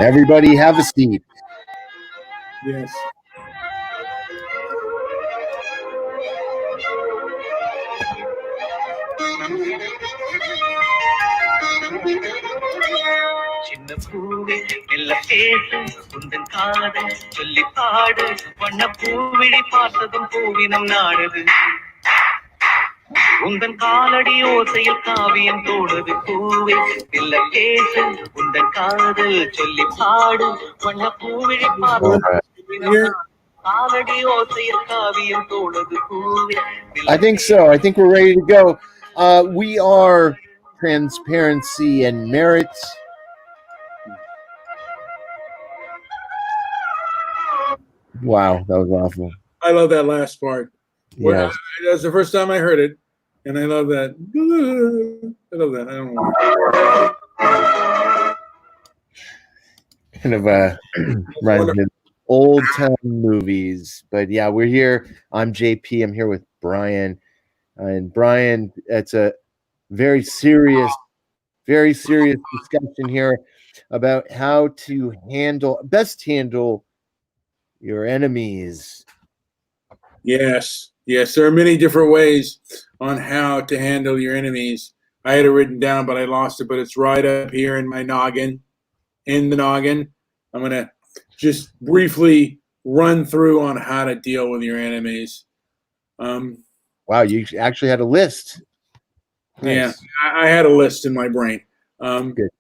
Everybody have a seat. Yes. சின்ன பூவே மெல்ல பேசு உந்தன் காதல் சொல்லி பாடு வண்ண பூவிழி பார்த்ததும் பூவினம் நாடுது உந்தன் காலடி ஓசையில் காவியம் தோடுது பூவே மெல்ல பேசு உந்தன் காதல் சொல்லி பாடு வண்ண பூவிழி பார்த்ததும் காலடி ஓசையில் காவியம் தோடுது பூவே. I think so. I think we're ready to go. We are Transparency and Merit. Wow, that was awful. I love that last part. Yes. That's the first time I heard it, and I love that. I love that. I don't know. Kind of reminds me of old time movies. But yeah, we're here. I'm JP. I'm here with Brian. And Brian, it's a very serious discussion here about how to best handle your enemies. Yes. There are many different ways on how to handle your enemies. I had it written down, but I lost it. But it's right up here in my noggin. In the noggin, I'm going to just briefly run through on how to deal with your enemies. Wow, you actually had a list. Nice. Yeah, I had a list in my brain. Good.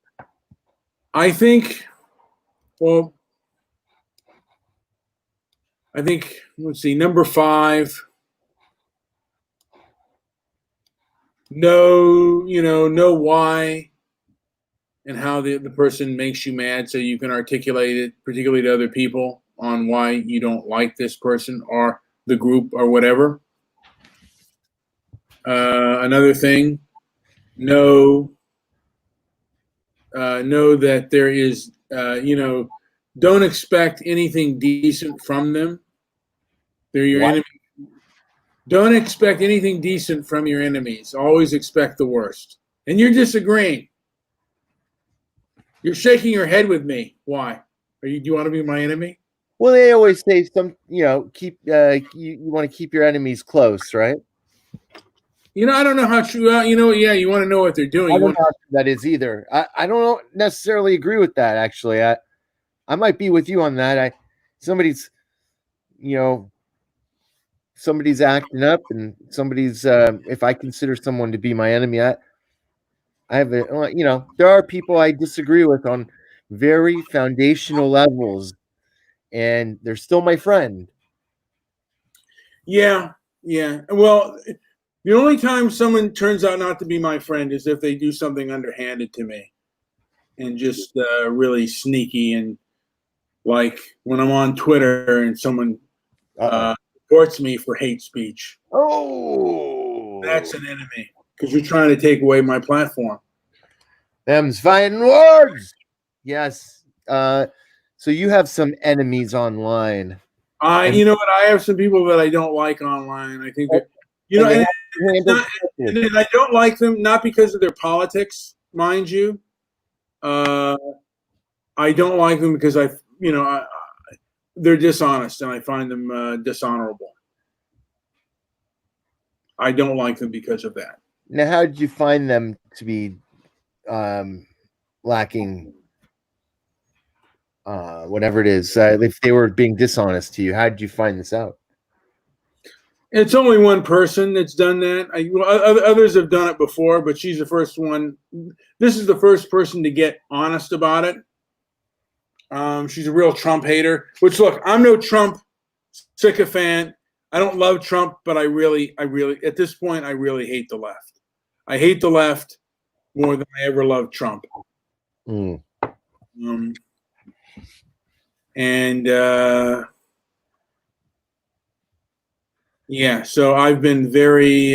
I think, let's see, number 5, know why and how the person makes you mad so you can articulate it, particularly to other people, on why you don't like this person or the group or whatever. Another thing, know that there is, don't expect anything decent from them. They're your enemy. Don't expect anything decent from your enemies. Always expect the worst. And you're disagreeing. You're shaking your head with me. Why? Do you want to be my enemy? Well, they always say keep you want to keep your enemies close, right? I don't know how true. You want to know what they're doing. I don't know how true that is either. I don't necessarily agree with that. Actually, I might be with you on that. Somebody's acting up, and somebody's. If I consider someone to be my enemy, I have there are people I disagree with on very foundational levels, and they're still my friend. Yeah. Well, the only time someone turns out not to be my friend is if they do something underhanded to me and just really sneaky, and like when I'm on Twitter and someone reports me for hate speech. Oh, that's an enemy because you're trying to take away my platform. Them's fighting words. Yes. So you have some enemies online. You know what? I have some people that I don't like online. I think that and I don't like them not because of their politics, mind you. I don't like them because they're dishonest and I find them dishonorable. I don't like them because of that. Now, how did you find them to be lacking whatever it is? If they were being dishonest to you, how did you find this out? It's only one person that's done that. Others have done it before, but she's the first one. This is the first person to get honest about it. She's a real Trump hater, which, look, I'm no Trump sycophant. I don't love Trump, but I really, at this point, I really hate the left. I hate the left more than I ever loved Trump. So I've been very.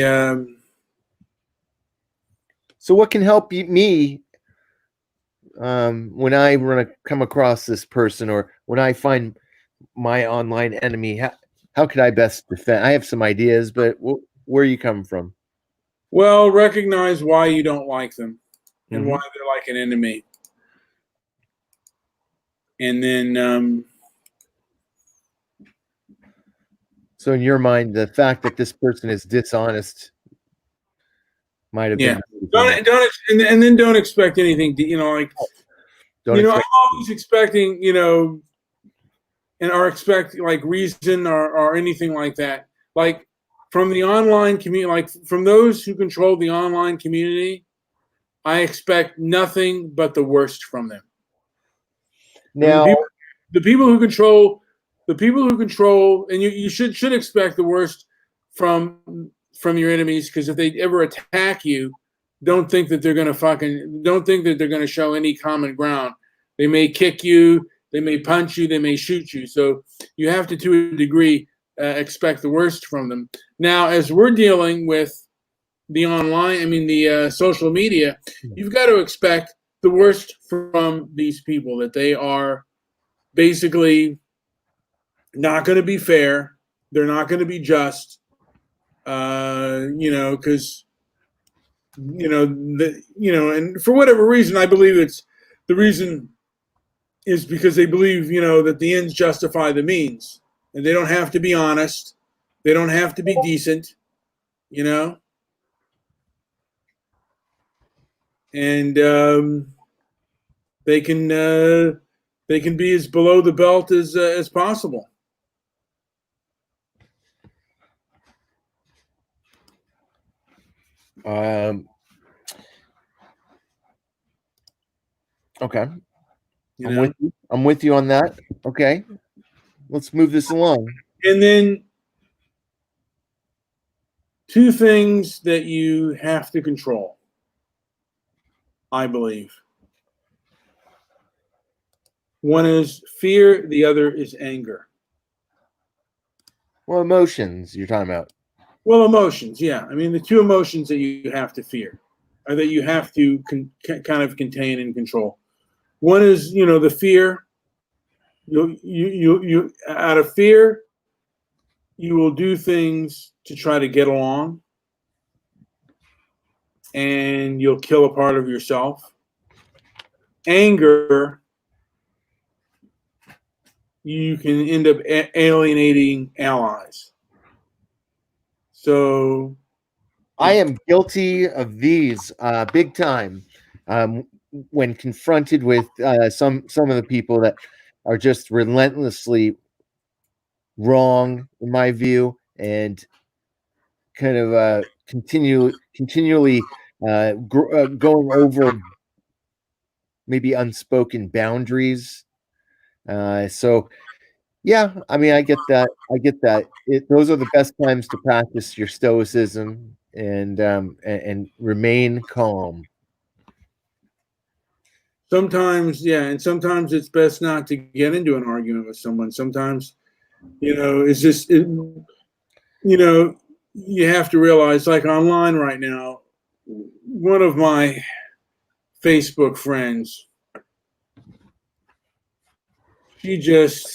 So what can help me when I come across this person, or when I find my online enemy? How could I best defend? I have some ideas, but where are you coming from? Well, recognize why you don't like them and why they're like an enemy. And then So in your mind, the fact that this person is dishonest might have yeah, been the reason. and then don't expect anything. Like Don't I'm expect. always expecting and are expect like reason or anything like that. Like from the online community, like from those who control the online community, I expect nothing but the worst from them. I mean, Now, the people who control, and you should expect the worst from your enemies, because if they ever attack you, don't think that they're going to show any common ground. They may kick you, they may punch you, they may shoot you. So you have to a degree, expect the worst from them. Now, as we're dealing with the online, the social media, you've got to expect the worst from these people, that they are basically not going to be fair. They're not going to be just, because, and for whatever reason, I believe the reason is because they believe, that the ends justify the means, and they don't have to be honest. They don't have to be decent, and they can be as below the belt as possible. Okay, I'm with you on that. Okay, let's move this along. And then two things that you have to control, I believe. One is fear, the other is anger. Well, emotions you're talking about. Well, emotions, yeah. The two emotions that you have to fear, or that you have to kind of contain and control. One is, the fear. You out of fear, you will do things to try to get along, and you'll kill a part of yourself. Anger, you can end up alienating allies. So I am guilty of these big time. When confronted with some of the people that are just relentlessly wrong in my view, and kind of continually going over maybe unspoken boundaries. So yeah, I get that. Those are the best times to practice your stoicism and remain calm. sometimes, yeah, and sometimes it's best not to get into an argument with someone. Sometimes, it's just, you have to realize, like online right now, one of my Facebook friends, she just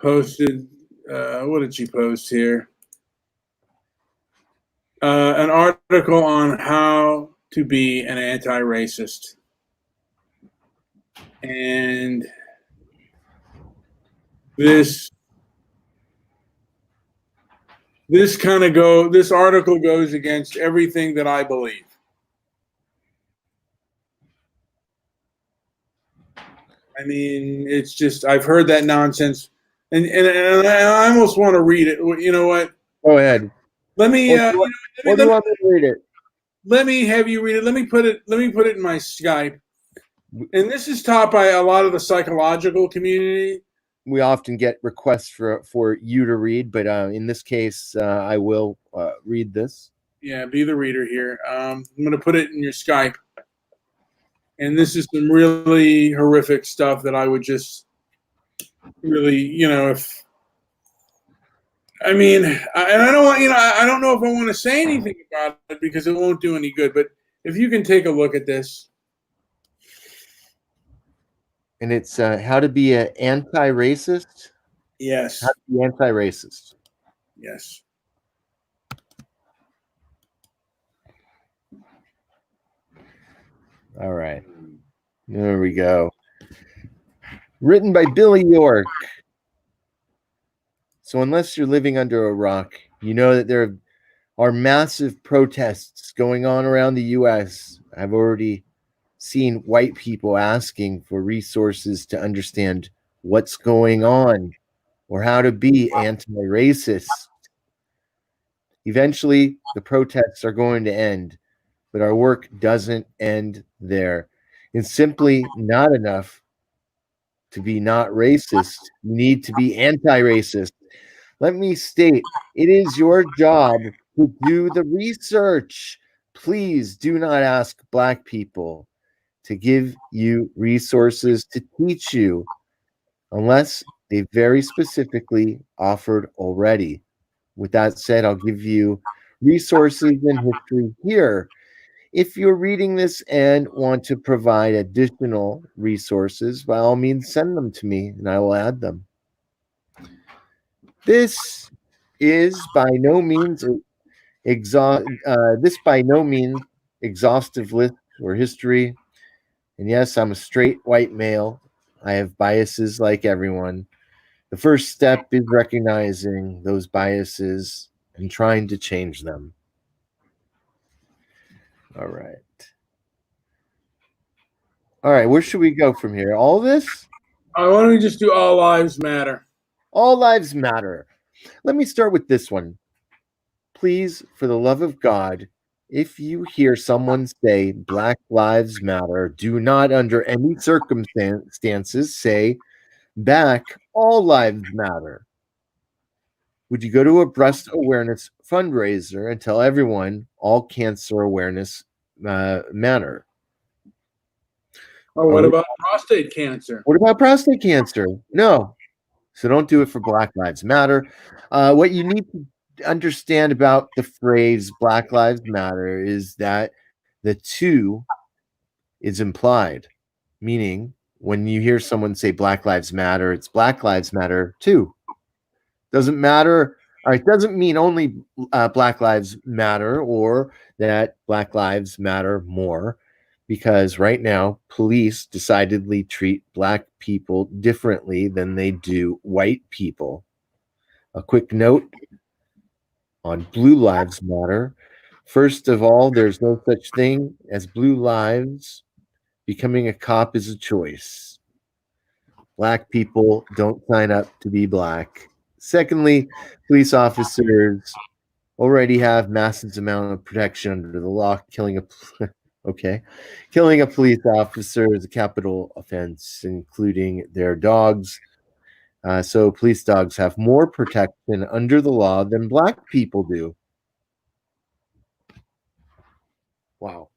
posted, what did she post here? An article on how to be an anti-racist. And this this article goes against everything that I believe. It's just, I've heard that nonsense, and I almost want to read it. You know what? Go ahead. Let me, Or do you want me to read it? let me have you read it. Let me put it in my Skype. And this is taught by a lot of the psychological community. We often get requests for you to read, but in this case, I will read this. Yeah, be the reader here. I'm going to put it in your Skype. And this is some really horrific stuff that I would just really, if, and I don't want, I don't know if I want to say anything about it because it won't do any good. But if you can take a look at this. And it's how to be an anti-racist. Yes. How to be anti-racist. Yes. All right. There we go. Written by Billy York. So unless you're living under a rock, you know that there are massive protests going on around the U.S. I've already seen white people asking for resources to understand what's going on or how to be anti-racist. Eventually, the protests are going to end, but our work doesn't end there. It's simply not enough to be not racist. You need to be anti-racist. Let me state, it is your job to do the research. Please do not ask Black people to give you resources to teach you unless they very specifically offered already. With that said, I'll give you resources and history here. If you're reading this and want to provide additional resources, by all means, send them to me and I will add them. This is by no means exhaustive list or history. And yes, I'm a straight white male. I have biases like everyone. The first step is recognizing those biases and trying to change them. All right. All right, where should we go from here? All this? Why don't we just do All Lives Matter? All lives matter. Let me start with this one. Please, for the love of God, if you hear someone say Black Lives Matter, do not under any circumstances say back All Lives Matter. Would you go to a breast awareness fundraiser and tell everyone all cancer awareness matter? Or what about prostate cancer? What about prostate cancer? No. So don't do it for Black Lives Matter. What you need to understand about the phrase Black Lives Matter is that the two is implied, meaning when you hear someone say Black Lives Matter, it's Black Lives Matter too. Doesn't matter. All right, doesn't mean only Black Lives Matter or that Black Lives Matter more, because right now police decidedly treat Black people differently than they do white people. A quick note on Blue Lives Matter. First of all, there's no such thing as blue lives. Becoming a cop is a choice. Black people don't sign up to be black. Secondly, police officers already have massive amount of protection under the law. Killing a police officer is a capital offense, including their dogs. So police dogs have more protection under the law than Black people do. Wow.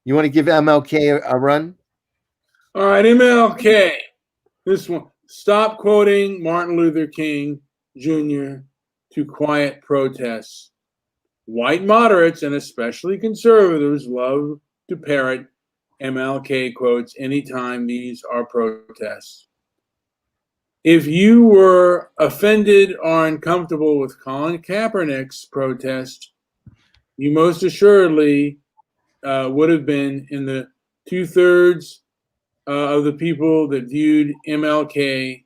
You want to give MLK a run? All right, MLK. This one. Stop quoting Martin Luther King Jr. to quiet protests. White moderates and especially conservatives love to parrot MLK quotes anytime these are protests. If you were offended or uncomfortable with Colin Kaepernick's protest, you most assuredly would have been in the 2/3 of the people that viewed MLK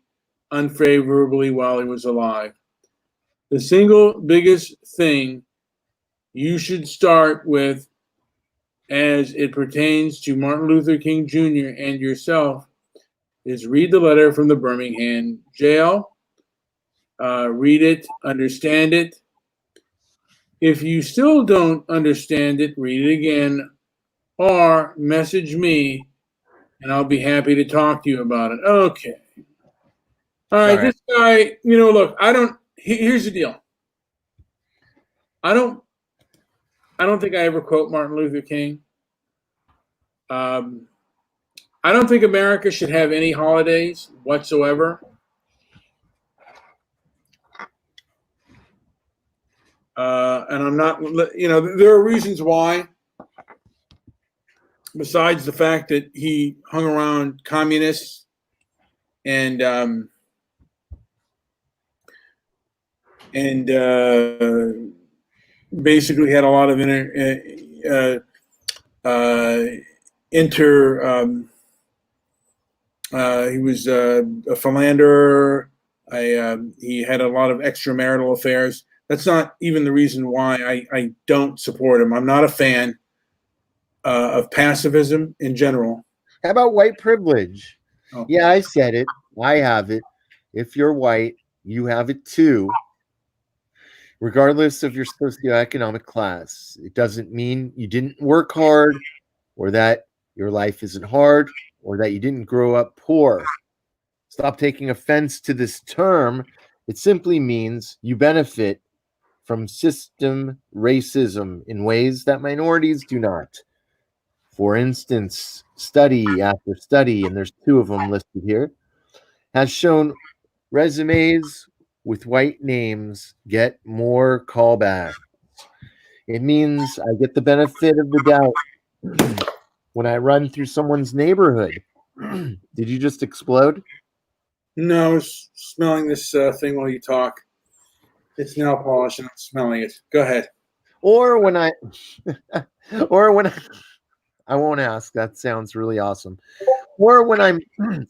unfavorably while he was alive. The single biggest thing you should start with as it pertains to Martin Luther King Jr. and yourself is read the letter from the Birmingham jail. Read it, understand it. If you still don't understand it, read it again or message me and I'll be happy to talk to you about it. Okay. All right. This guy, look, here's the deal. I don't think I ever quote Martin Luther King. I don't think America should have any holidays whatsoever. And I'm not, there are reasons why, besides the fact that he hung around communists and basically had a lot of He was a philanderer. He had a lot of extramarital affairs. That's not even the reason why I don't support him. I'm not a fan of pacifism in general. How about white privilege? Oh. Yeah, I said it. I have it. If you're white, you have it too, regardless of your socioeconomic class. It doesn't mean you didn't work hard or that your life isn't hard or that you didn't grow up poor. Stop taking offense to this term. It simply means you benefit from system racism in ways that minorities do not. For instance, study after study, and there's two of them listed here, has shown resumes with white names get more callbacks. It means I get the benefit of the doubt when I run through someone's neighborhood. Did you just explode? No, I was smelling this thing while you talk. It's nail polish and I'm smelling it. Go ahead. Or when I, or when I won't ask. That sounds really awesome. Or when I'm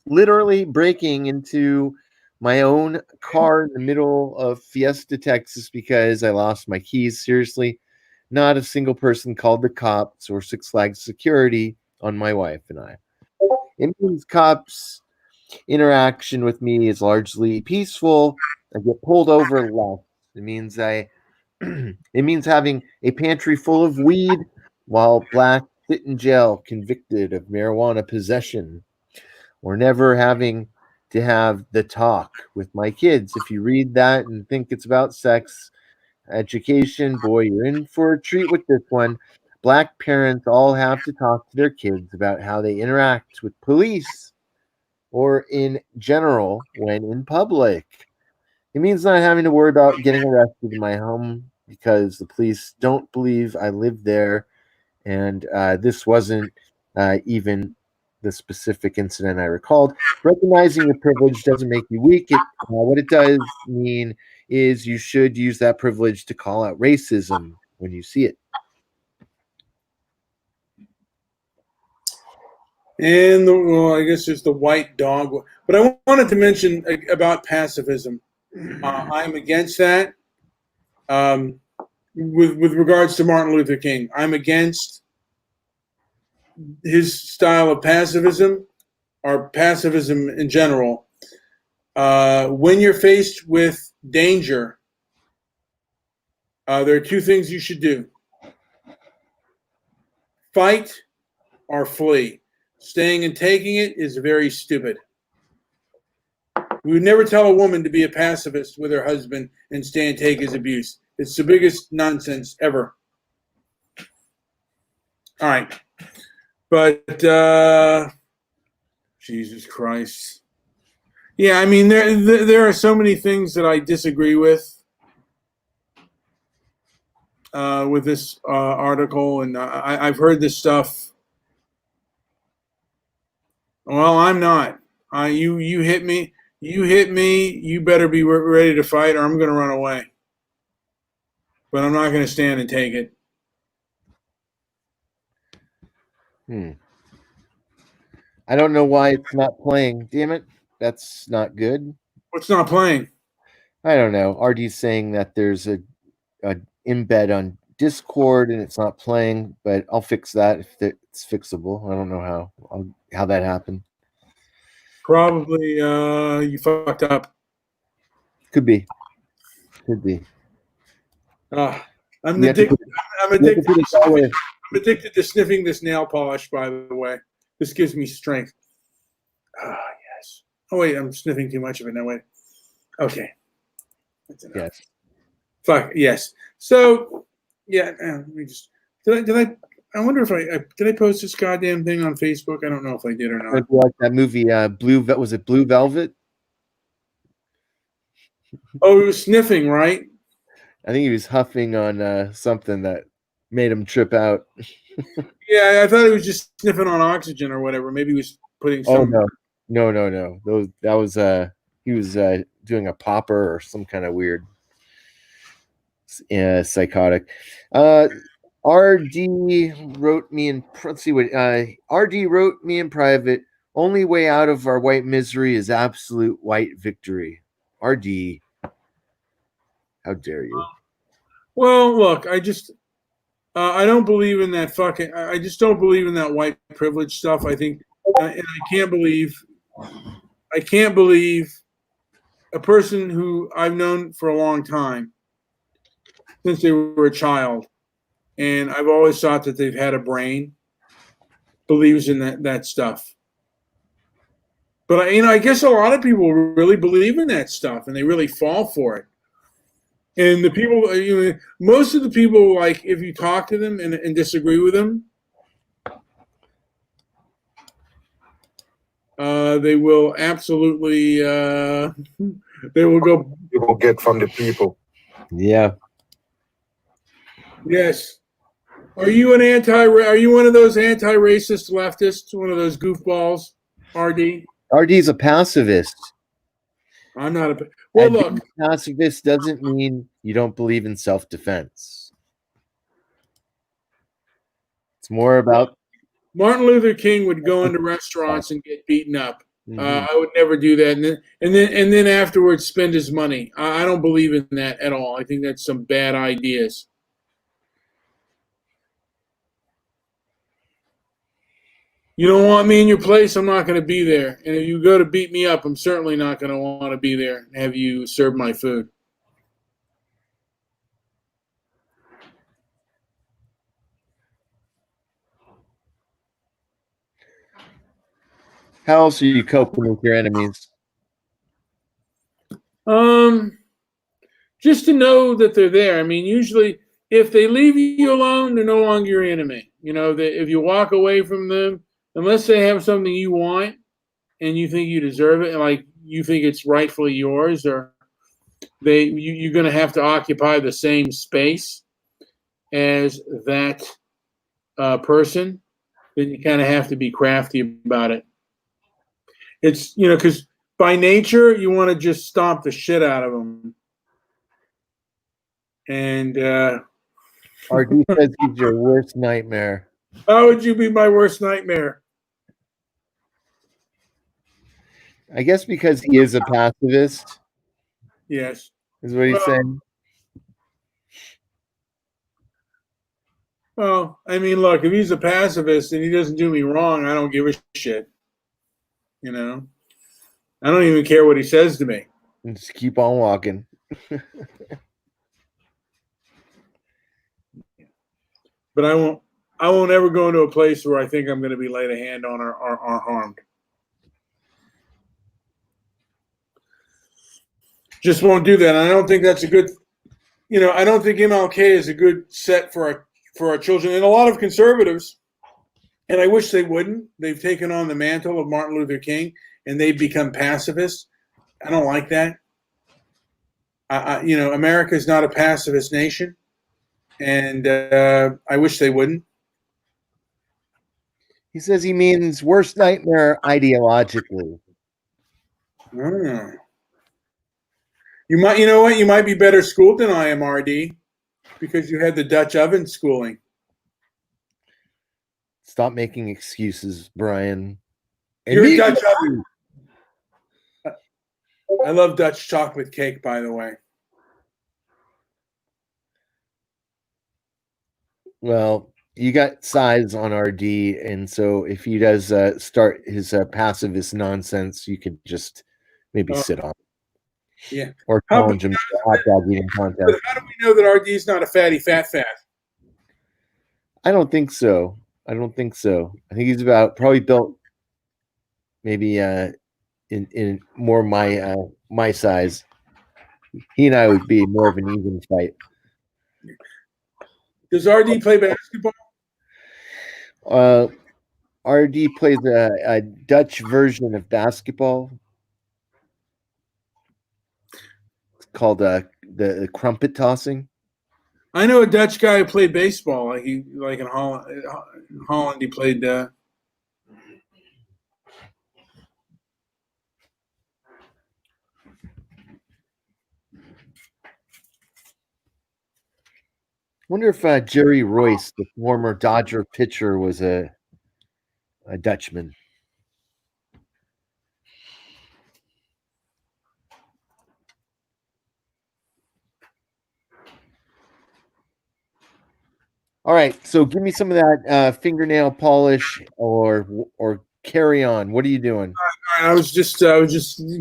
literally breaking into my own car in the middle of Fiesta, Texas, because I lost my keys. Seriously, not a single person called the cops or Six Flags security on my wife and I. It means cops' interaction with me is largely peaceful. I get pulled over less. It means it means having a pantry full of weed while black sit in jail convicted of marijuana possession, or never having to have the talk with my kids. If you read that and think it's about sex education, boy, you're in for a treat with this one. Black parents all have to talk to their kids about how they interact with police or in general when in public. It means not having to worry about getting arrested in my home because the police don't believe I live there. And this wasn't even the specific incident I recalled. Recognizing your privilege doesn't make you weak. What it does mean is you should use that privilege to call out racism when you see it. And well, I guess there's the white dog. But I wanted to mention about pacifism. I'm against that. With regards to Martin Luther King, I'm against his style of pacifism or pacifism in general. When you're faced with danger, there are two things you should do: fight or flee. Staying and taking it is very stupid. We would never tell a woman to be a pacifist with her husband and stay and take his abuse. It's the biggest nonsense ever. All right. But Jesus Christ. Yeah, I mean, there are so many things that I disagree with this article, and I've heard this stuff. Well, I'm not. You hit me. You hit me. You better be ready to fight, or I'm going to run away. But I'm not going to stand and take it. I don't know why it's not playing. Damn it. That's not good. What's not playing? I don't know. RD's saying that there's a embed on Discord and it's not playing, but I'll fix that if it's fixable. I don't know how that happened. Probably you fucked up. Could be. I'm addicted to sniffing this nail polish, by the way. This gives me strength. Yes. Oh, wait, I'm sniffing too much of it. No, wait. Okay. That's enough. Yes. Fuck, yes. So, yeah, let me just... I wonder if did I post this goddamn thing on Facebook? I don't know if I did or not. Like that movie, was it Blue Velvet? Oh, he was sniffing, right? I think he was huffing on something that made him trip out. Yeah, I thought he was just sniffing on oxygen or whatever. Maybe he was putting some... Oh, no. That was he was doing a popper or some kind of weird psychotic. RD wrote me in let's see what RD wrote me in private. Only way out of our white misery is absolute white victory. RD, how dare you? Well, look, I don't believe in that fucking. I just don't believe in that white privilege stuff. I think, and I can't believe a person who I've known for a long time, since they were a child, and I've always thought that they've had a brain, believes in that stuff. But I guess a lot of people really believe in that stuff, and they really fall for it. And the people, most of the people, like if you talk to them and disagree with them, they will absolutely, they will go. You will get from the people. Yeah. Yes. Are you Are you one of those anti-racist leftists? One of those goofballs, RD? RD's a pacifist. I'm not a. Well, And look, being a pacifist doesn't mean you don't believe in self-defense. It's more about. Martin Luther King would go into restaurants and get beaten up. I would never do that, and then afterwards spend his money. I don't believe in that at all. I think that's some bad ideas. You don't want me in your place, I'm not going to be there. And if you go to beat me up, I'm certainly not going to want to be there and have you serve my food. How else are you coping with your enemies? Just to know that they're there. I mean, usually if they leave you alone, they're no longer your enemy. If you walk away from them, unless they have something you want and you think you deserve it, and like you think it's rightfully yours, or you're going to have to occupy the same space as that person, then you kind of have to be crafty about it. It's, because by nature, you want to just stomp the shit out of them. And RD says he's your worst nightmare. how would you be my worst nightmare? I guess because he is a pacifist, Yes. is what he's saying. Well, I mean, look, if he's a pacifist and he doesn't do me wrong, I don't give a shit. I don't even care what he says to me. And just keep on walking. But I won't ever go into a place where I think I'm going to be laid a hand on or harmed. Just won't do that. And I don't think that's a good, I don't think MLK is a good set for our children. And a lot of conservatives, and I wish they wouldn't, they've taken on the mantle of Martin Luther King and they've become pacifists. I don't like that. America is not a pacifist nation. And I wish they wouldn't. He says he means worst nightmare ideologically. You might be better schooled than I am, RD, because you had the Dutch oven schooling. Stop making excuses, Brian. You're a Dutch oven. I love Dutch chocolate cake, by the way. Well, you got size on RD, and so if he does start his pacifist nonsense, you could just maybe sit on. Yeah. Or challenge him to a hot dog eating contest. How do we know that RD is not a fatty fat? I don't think so. I think he's probably built maybe in more my size. He and I would be more of an even fight. Does RD play basketball? RD plays a Dutch version of basketball. It's called the crumpet tossing. I know a Dutch guy who played baseball. Like in Holland. In Holland, he played. Wonder if Jerry Royce, the former Dodger pitcher, was a Dutchman. All right, so give me some of that fingernail polish or carry on. What are you doing? All right, I was just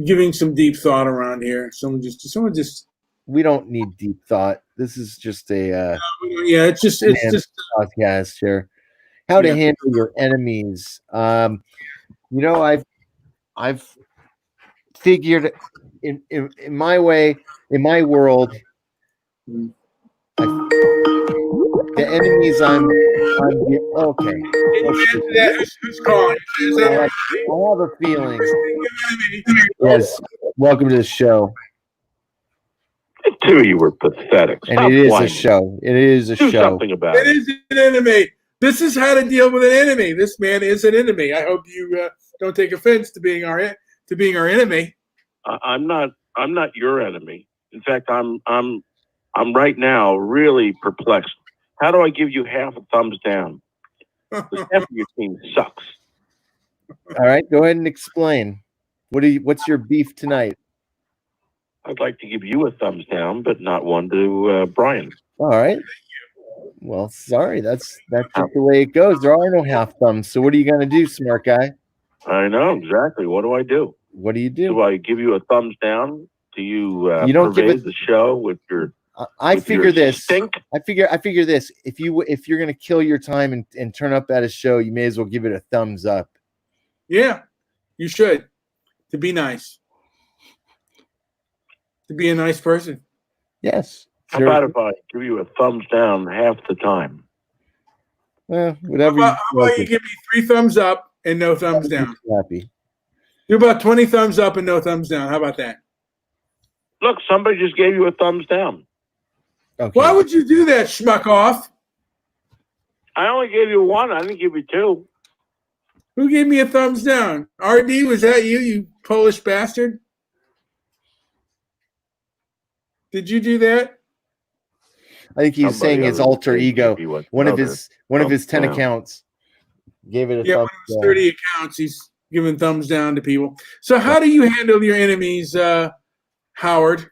giving some deep thought around here. Someone just We don't need deep thought. This is just a yeah, it's just podcast here. How to yeah. handle your enemies. You know, I've figured in my way, in my world, Mm. the enemies okay. Can you answer that? Who's calling? Is that I have a feeling. Yes. Welcome to the show. Too, you were pathetic. And Stop it is whining. a show. It is a Do show. something about It it. is an enemy. This is how to deal with an enemy. This man is an enemy. I hope you don't take offense to being our enemy. I'm not your enemy. In fact, I'm right now really perplexed. How do I give you half a thumbs down? Because half of your team sucks. All right, go ahead and explain. What's your beef tonight? I'd like to give you a thumbs down, but not one to Brian. All right. Well, sorry, that's just the way it goes. There are no half thumbs. So what are you gonna do, smart guy? I know exactly. What do I do? What do you do? Do I give you a thumbs down? Do you You don't give pervade the show with your? I with figure your this. Stink? I figure this. If you're gonna kill your time and turn up at a show, you may as well give it a thumbs up. Yeah, you should. To be nice. To be a nice person. Yes. How about if I give you a thumbs down half the time? Well, whatever. How about you give me 3 thumbs up and no thumbs down? Happy. Do about 20 thumbs up and no thumbs down. How about that? Look, somebody just gave you a thumbs down. Okay. Why would you do that, schmuck off? I only gave you 1. I didn't give you 2. Who gave me a thumbs down? RD, was that you, you Polish bastard? Did you do that? I think he's saying his alter ego. One of his 10 down. accounts gave it a Yeah, one thumbs of his down. 30 accounts, he's giving thumbs down to people. So how do you handle your enemies, Howard?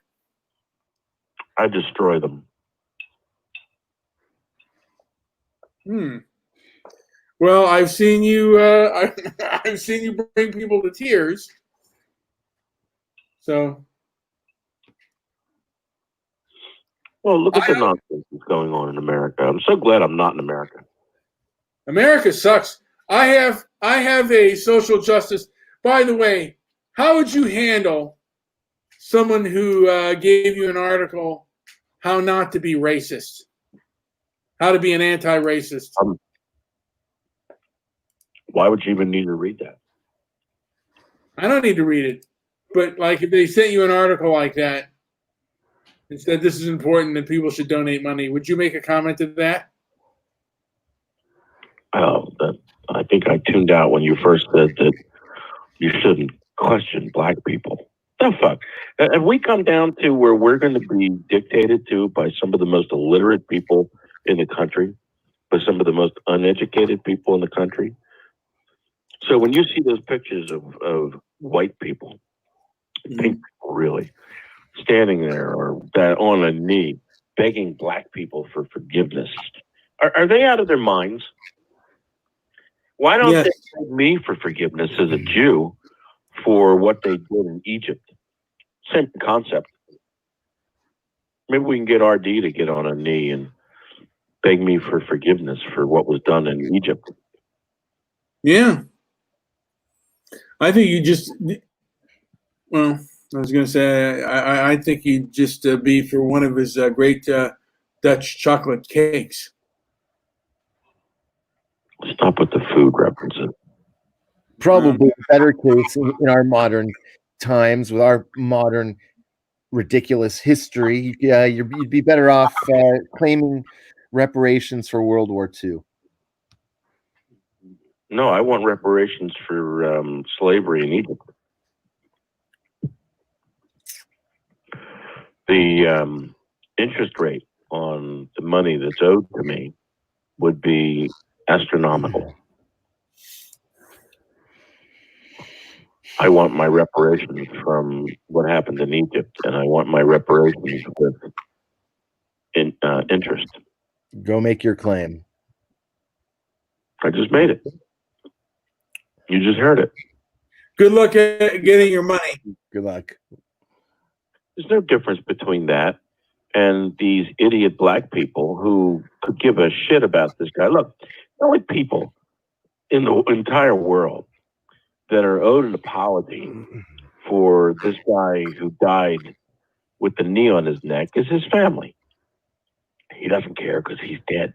I destroy them. Well, I've seen you. I've seen you bring people to tears. So, Well, look at the nonsense that's going on in America. I'm so glad I'm not in America. America sucks. I have a social justice. By the way, how would you handle someone who gave you an article, how not to be racist, how to be an anti-racist? Why would you even need to read that? I don't need to read it, but like if they sent you an article like that and said this is important and people should donate money, would you make a comment to that? Oh, I think I tuned out when you first said that you shouldn't question black people. The fuck? Have we come down to where we're going to be dictated to by some of the most illiterate people in the country, by some of the most uneducated people in the country? So when you see those pictures of white people, pink people really, standing there or on a knee begging black people for forgiveness, are they out of their minds? Why don't they beg me for forgiveness as a Jew for what they did in Egypt? Same concept. Maybe we can get RD to get on a knee and beg me for forgiveness for what was done in Egypt. Yeah. I think you just, well, I was going to say, I think you'd just be for one of his great Dutch chocolate cakes. Stop with the food references. Probably a better case in our modern times with our modern ridiculous history. You'd be better off claiming reparations for World War II. No, I want reparations for slavery in Egypt. The interest rate on the money that's owed to me would be astronomical. I want my reparations from what happened in Egypt, and I want my reparations with interest. Go make your claim. I just made it. You just heard it. Good luck at getting your money. Good luck. There's no difference between that and these idiot black people who could give a shit about this guy. Look, the only people in the entire world that are owed an apology for this guy who died with the knee on his neck is his family. He doesn't care because he's dead.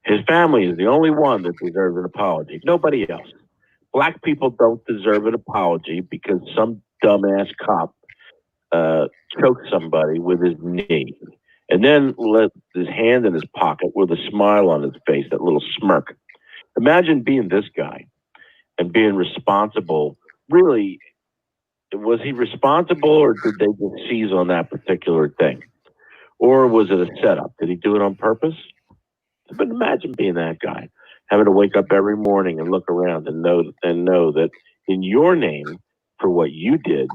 His family is the only one that deserves an apology. Nobody else. Black people don't deserve an apology because some dumbass cop choked somebody with his knee and then let his hand in his pocket with a smile on his face, that little smirk. Imagine being this guy and being responsible. Really, was he responsible, or did they just seize on that particular thing? Or was it a setup? Did he do it on purpose? But imagine being that guy, having to wake up every morning and look around and know that in your name, for what you did,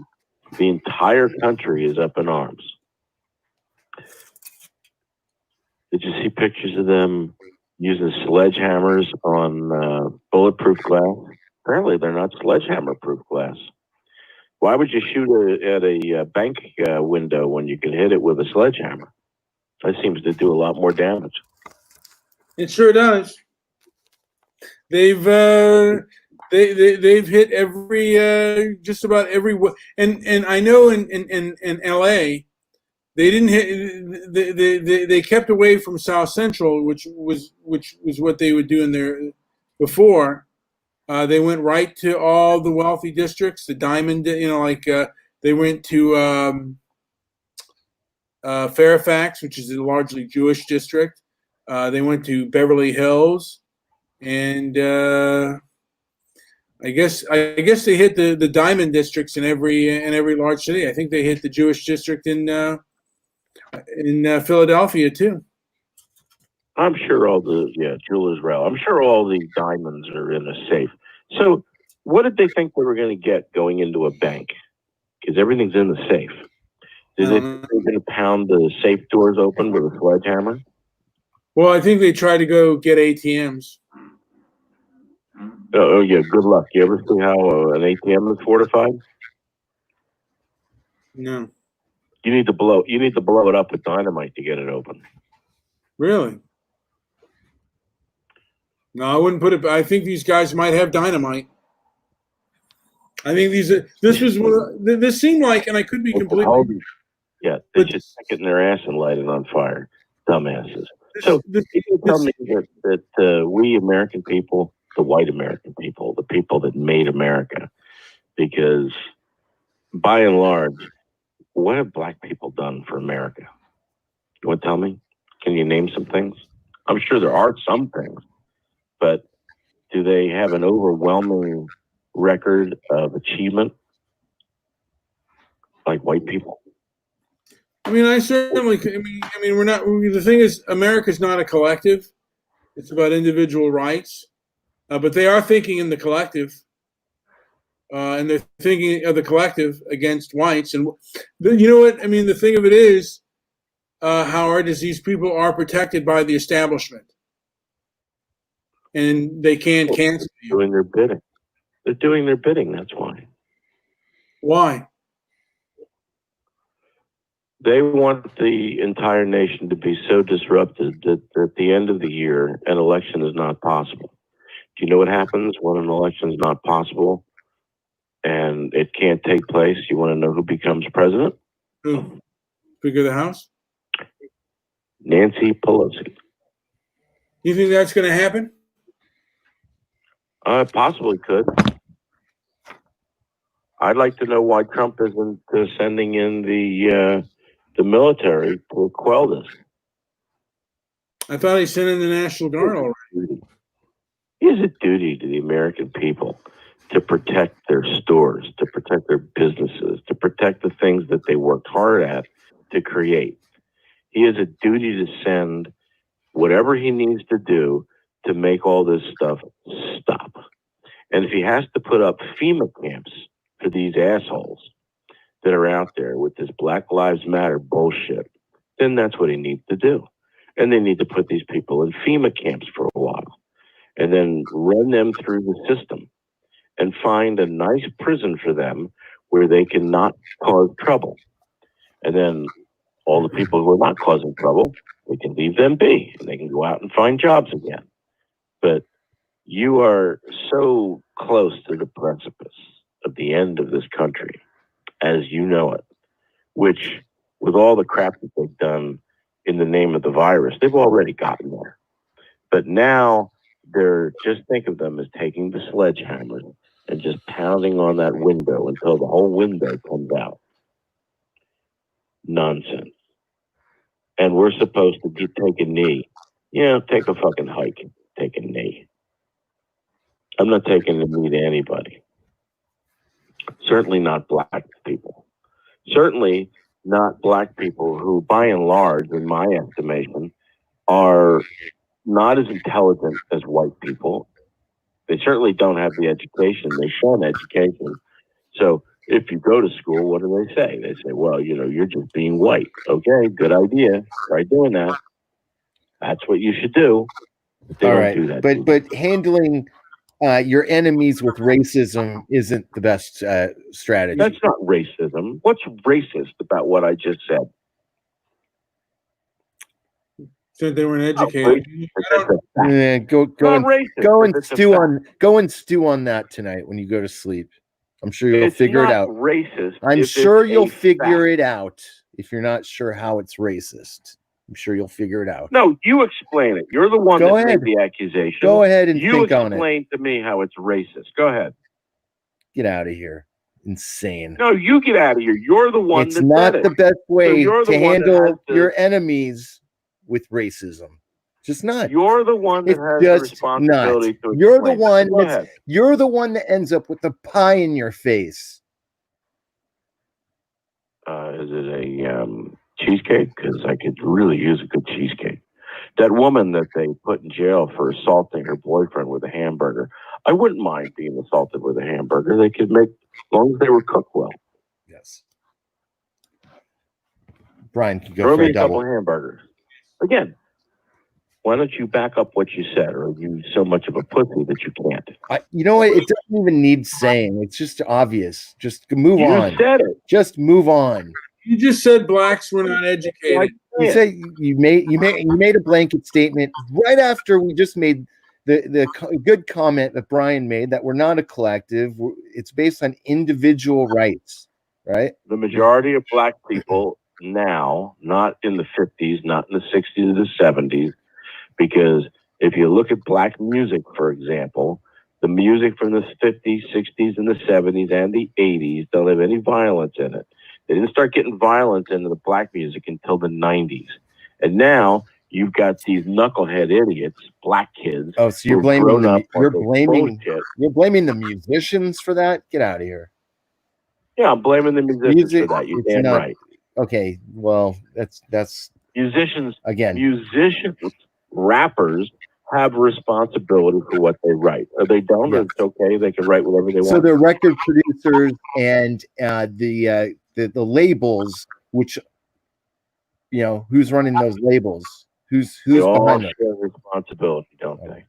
the entire country is up in arms. Did you see pictures of them using sledgehammers on bulletproof glass? Apparently, they're not sledgehammer-proof glass. Why would you shoot at a bank window when you can hit it with a sledgehammer? That seems to do a lot more damage. It sure does. They've hit every just about every, and I know in L.A. they didn't hit. They kept away from South Central, which was what they would do in there before. They went right to all the wealthy districts, the diamond. They went to Fairfax, which is a largely Jewish district. They went to Beverly Hills, and I guess they hit the diamond districts in every large city. I think they hit the Jewish district in Philadelphia too. I'm sure Jewel Israel. I'm sure all the diamonds are in a safe. So, what did they think they were going to get going into a bank? Because everything's in the safe. Did they think they were going to pound the safe doors open with a sledgehammer? Well, I think they tried to go get ATMs. Oh yeah, good luck. You ever see how an ATM is fortified? No. You need to blow it up with dynamite to get it open. Really? No, I wouldn't put it. I think these guys might have dynamite. I think this seemed like, and I could be completely. Yeah, they just stick it in their ass and light it on fire. Dumbasses. So you tell me that we American people, the white American people, the people that made America, because by and large, what have black people done for America? You want to tell me? Can you name some things? I'm sure there are some things, but do they have an overwhelming record of achievement like white people? I mean, we're not. The thing is, America's not a collective. It's about individual rights, but they are thinking in the collective, and they're thinking of the collective against whites. And you know what? I mean, the thing of it is, Howard, is these people are protected by the establishment, and they can't cancel you. Doing their bidding. They're doing their bidding. That's why. Why? They want the entire nation to be so disrupted that at the end of the year, an election is not possible. Do you know what happens when an election is not possible and it can't take place? You want to know who becomes president? Who? Speaker of the House? Nancy Pelosi. You think that's going to happen? Possibly could. I'd like to know why Trump isn't sending in the military to quell this. I thought he sent in the National Guard already. He has a duty to the American people to protect their stores, to protect their businesses, to protect the things that they worked hard at to create. He has a duty to send whatever he needs to do to make all this stuff stop. And if he has to put up FEMA camps for these assholes that are out there with this Black Lives Matter bullshit, then that's what he needs to do. And they need to put these people in FEMA camps for a while and then run them through the system and find a nice prison for them where they can not cause trouble. And then all the people who are not causing trouble, they can leave them be and they can go out and find jobs again. But you are so close to the precipice of the end of this country as you know it, which with all the crap that they've done in the name of the virus, they've already gotten there. But now they're, just think of them as taking the sledgehammer and just pounding on that window until the whole window comes out. Nonsense. And we're supposed to take a knee. Yeah, take a fucking hike. Take a knee. I'm not taking a knee to anybody. Certainly not black people. Certainly not black people who, by and large, in my estimation, are not as intelligent as white people. They certainly don't have the education. They shun education. So if you go to school, what do they say? They say, well, you know, you're just being white. Okay, good idea. Try doing that. That's what you should do. But they All don't right, do that. but handling your enemies with racism isn't the best strategy. That's not racism. What's racist about what I just said? Said they weren't educated. Go and stew on that tonight when you go to sleep. I'm sure you'll figure it out. Racist. I'm sure you'll figure it out. If you're not sure how it's racist, I'm sure you'll figure it out. No, you explain it. You're the one that made the accusation. Go ahead and think on it. You explain to me how it's racist. Go ahead. Get out of here. Insane. No, you get out of here. You're the one that said it. It's not the best way to handle your enemies with racism. Just not. You're the one that has the responsibility to explain. You're the one that ends up with the pie in your face. Is it a cheesecake? Because I could really use a good cheesecake. That woman that they put in jail for assaulting her boyfriend with a hamburger, I wouldn't mind being assaulted with a hamburger. They could make, as long as they were cooked well. Yes. Brian can go Throw for me a double. Couple hamburgers. Again, why don't you back up what you said, or are you so much of a pussy that you can't? You know what? It doesn't even need saying. It's just obvious. Just move on. You said it. Just move on. You just said blacks were not educated. You say you made a blanket statement right after we just made the good comment that Brian made that we're not a collective. It's based on individual rights, right? The majority of black people now, not in the 50s, not in the 60s or the 70s, because if you look at black music, for example, the music from the 50s, 60s, and the 70s and the 80s don't have any violence in it. They didn't start getting violence into the black music until the 90s. And now you've got these knucklehead idiots, black kids. Oh, so you're blaming you're blaming the musicians for that? Get out of here. Yeah, I'm blaming the musicians for that. You're damn right. Okay, well, that's musicians again. Musicians, rappers have responsibility for what they write. Are they dumb? Yes. It's okay. They can write whatever they want. So the record producers and the labels, which, you know, who's running those labels? Who's behind them? Share responsibility, don't they?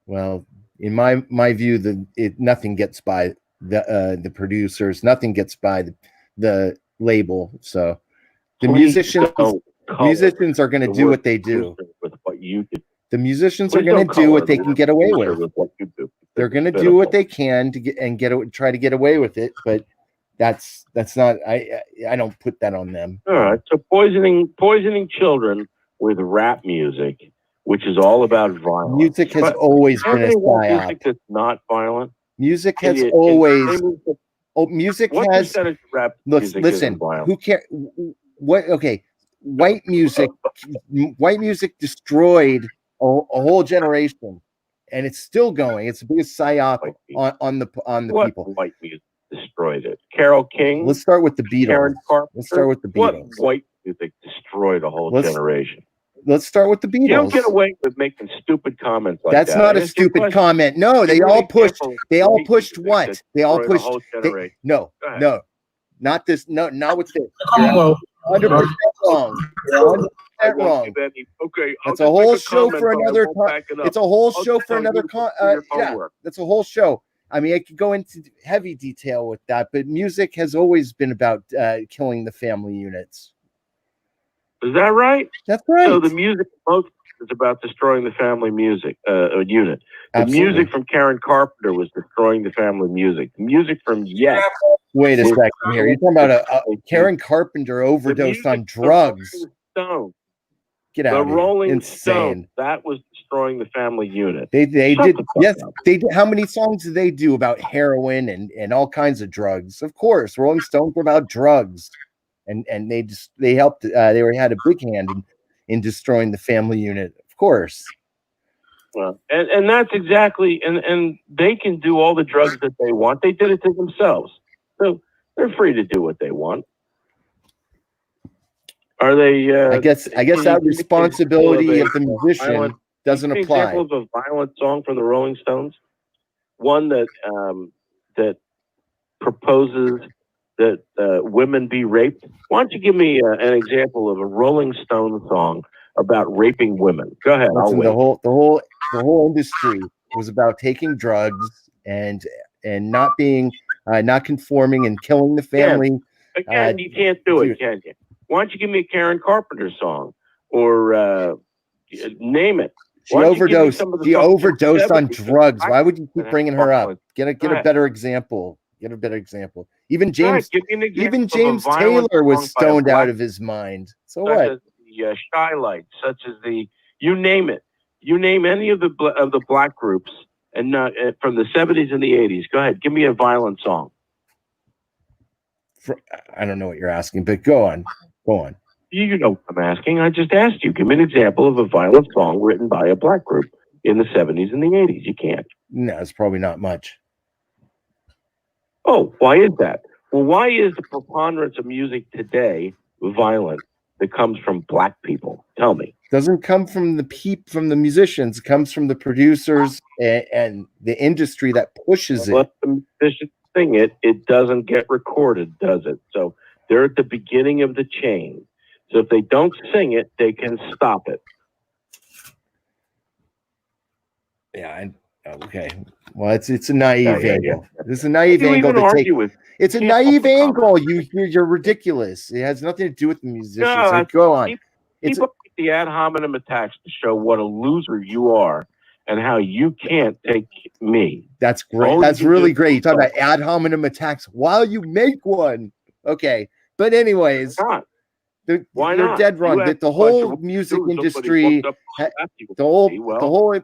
Well, in my view, nothing gets by the producers. Nothing gets by the label. So the musicians are going to do what they do. With what you do. The musicians are going to do what they can get away with. They're going to do what they can to try to get away with it, but that's not. I don't put that on them. All right. So poisoning children with rap music, which is all about violence. Music has always been a psyop. Music that's not violent. Music has always. Music has. Listen. Who cares? What? Okay. White music destroyed a whole generation, and it's still going. It's the biggest psyop on the people. White music destroyed it. Carole King. Let's start with the Beatles. Let's start with the Beatles. What white music destroyed a whole generation? Let's start with the Beatles. You don't get away with making stupid comments like that. That's not a stupid comment. No, they all pushed. They all pushed what? They all pushed. No, not this. No, not with this. 100% wrong. 100% won't wrong. give any. Okay, I'll That's a just make whole a show comment, for but I another. won't back it up. It's a whole I'll show just for tell another. you to do your Yeah, homework. that's a whole show. I mean, I could go into heavy detail with that, but music has always been about killing the family units. Is that right? That's right. So the music most is about destroying the family music unit. The Absolutely. music from Karen Carpenter was destroying the family music. The music from Yes. Wait a was second here. You're talking about a Karen Carpenter overdosed on drugs. Stone. Get The out of here. Rolling Insane. Stones, that was destroying the family unit. They Shut did. the fuck Yes, up. they did. How many songs did they do about heroin and all kinds of drugs? Of course, Rolling Stones were about drugs, and they helped. Had a big hand in destroying the family unit. Of course. Well, and that's exactly, and they can do all the drugs that they want. They did it to themselves, so they're free to do what they want. Are they? I guess that responsibility of the musician doesn't apply. Example of a violent song from the Rolling Stones, one that that proposes that women be raped. Why don't you give me an example of a Rolling Stone song about raping women? Go ahead. Listen, I'll wait. the whole industry was about taking drugs and not being not conforming and killing the family. Again, you can't do it, can you? Why don't you give me a Karen Carpenter song or name it? She overdosed. She overdosed on drugs. Why would you keep bringing her up? Get a better example. Get a better example. Even James Taylor was stoned out of his mind. So what? Such as the Shy Lights, such as you name it. You name any of the black groups and from the 70s and the 80s. Go ahead, give me a violent song. I don't know what you're asking, but go on. You know what I'm asking. I just asked you. Give me an example of a violent song written by a black group in the 70s and the 80s. You can't. No, it's probably not much. Oh, why is that? Well, why is the preponderance of music today violent that comes from black people? Tell me. It doesn't come from the musicians. It comes from the producers and the industry that pushes it. Let the musicians sing it. It doesn't get recorded, does it? So they're at the beginning of the chain. So if they don't sing it, they can stop it. Yeah. Okay. Well, it's a naive angle. Yeah. It's a naive angle to take. It's a naive angle. You're ridiculous. It has nothing to do with the musicians. No, go on. People make the ad hominem attacks to show what a loser you are and how you can't take me. That's great. That's really great. You talk about ad hominem attacks while you make one. Okay. But anyways, why you're not? dead wrong. That the whole music industry, the whole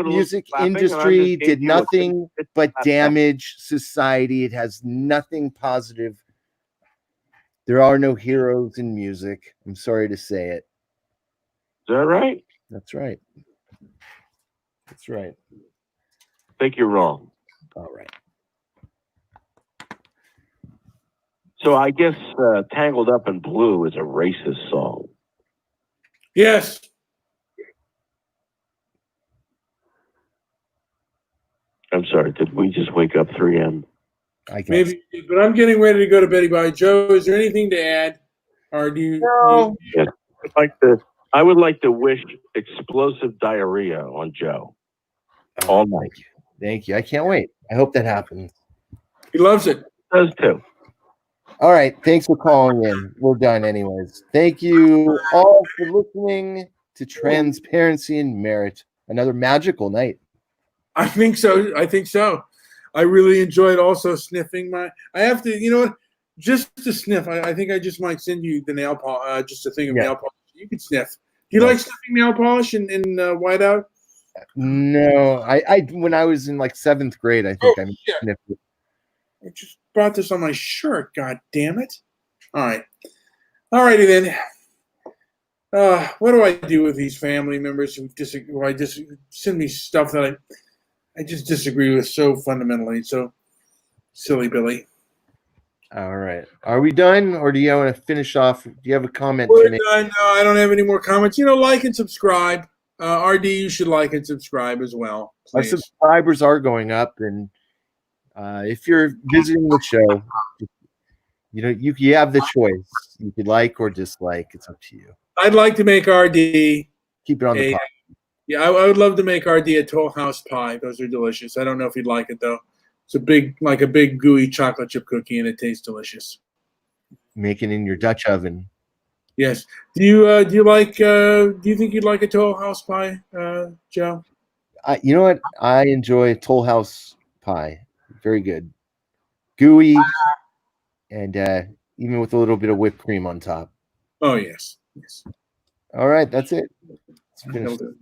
music industry did nothing but damage society. It has nothing positive. There are no heroes in music. I'm sorry to say it. Is that right? That's right. That's right. I think you're wrong. All right. So I guess Tangled Up in Blue is a racist song. Yes. I'm sorry, did we just wake up 3M? I guess. Maybe, but I'm getting ready to go to bed. Bye, Joe. Is there anything to add, or do you? No. Yeah, I would like to wish explosive diarrhea on Joe all night. Thank you. I can't wait. I hope that happens. He loves it. He does too. All right. Thanks for calling in. We're done, anyways. Thank you all for listening to Transparency and Merit. Another magical night. I think so. I really enjoyed also sniffing I have to, you know what? Just to sniff. I think I just might send you the nail polish, just a thing of nail polish. You can sniff. Do you like sniffing nail polish in whiteout? No, I when I was in like 7th grade, I think I sniffed it. I just brought this on my shirt. God damn it! All righty then. What do I do with these family members who send me stuff that I just disagree with so fundamentally? So silly Billy. All right. Are we done, or do you want to finish off? Do you have a comment? We're done. No, I don't have any more comments. Like and subscribe. RD, you should like and subscribe as well. Please. Our subscribers are going up, and if you're visiting the show, you have the choice. You could like or dislike. It's up to you. I'd like to make RD Keep it on the a pot. yeah. I would love to make RD a Toll House pie. Those are delicious. I don't know if you'd like it though. It's a big gooey chocolate chip cookie, and it tastes delicious. Make it in your Dutch oven. Yes. Do you like? Do you think you'd like a Toll House pie, Joe? You know what? I enjoy Toll House pie. Very good, gooey, and even with a little bit of whipped cream on top. Oh yes. Yes. All right, that's it. Let's finish. That'll do.